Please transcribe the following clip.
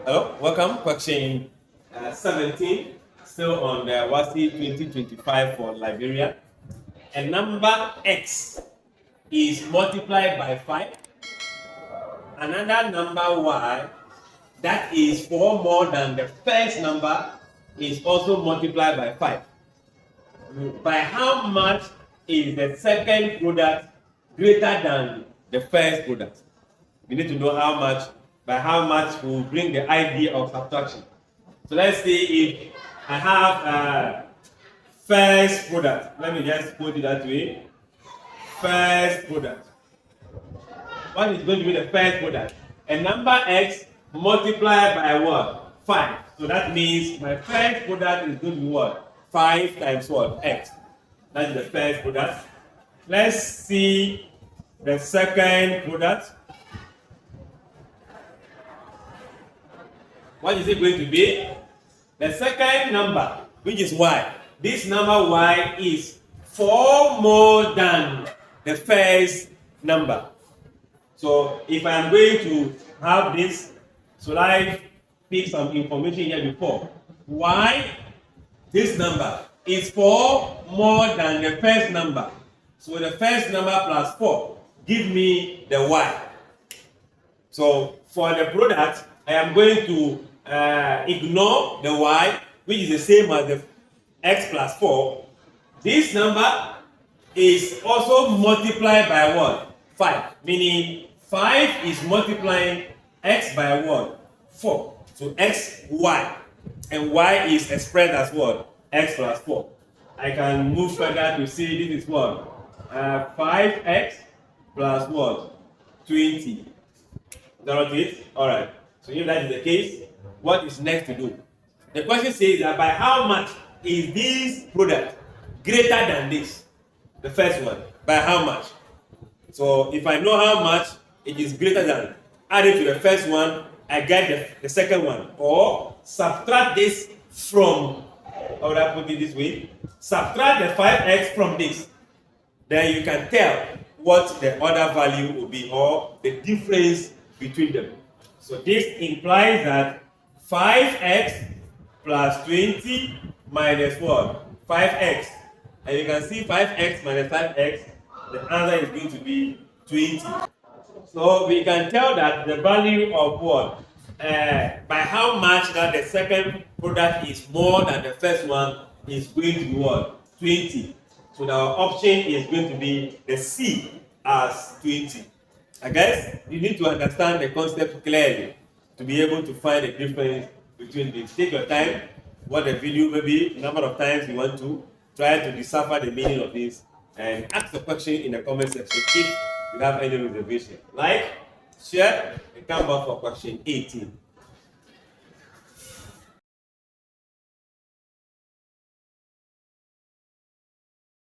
Hello, welcome. Question 17, still on the WASSCE 2025 for Liberia. A number x is multiplied by 5. Another number y that is 4 more than the first number is also multiplied by 5. By how much is the second product greater than the first product? We need to know by how much will bring the idea of subtraction. So let's see if I have first product. Let me just put it that way. First product. What is going to be the first product? A number x multiplied by what? 5. So that means my first product is going to be what? 5 times what? X. That is the first product. Let's see the second product. What is it going to be? The second number, which is y. This number y is 4 more than the first number. So if I'm going to have this, so I pick some information here before. Y, this number is 4 more than the first number. So the first number plus 4 give me the y. So for the product, I am going to ignore the y, which is the same as the x plus 4. This number is also multiplied by what? 5. Meaning 5 is multiplying x by what? 4. So x, y. And y is expressed as what? X plus 4. I can move further to see this is what? 5x plus what? 20. Is that what it is? Alright. So if that is the case, what is next to do? The question says that by how much is this product greater than this? The first one. By how much? So if I know how much it is greater than, add it to the first one, I get the second one. Or subtract this from, how would I put it this way? Subtract the 5x from this. Then you can tell what the other value will be or the difference between them. So this implies that 5x plus 20 minus what? 5x. And you can see 5x minus 5x, the answer is going to be 20. So we can tell that the value of what? By how much that the second product is more than the first one is going to be what? 20. So our option is going to be the C as 20. I guess you need to understand the concept clearly to be able to find the difference between these. Take your time, what the video may be, number of times you want to, try to decipher the meaning of this, and ask the question in the comment section if you have any reservation. Like, share, and come back for question 18.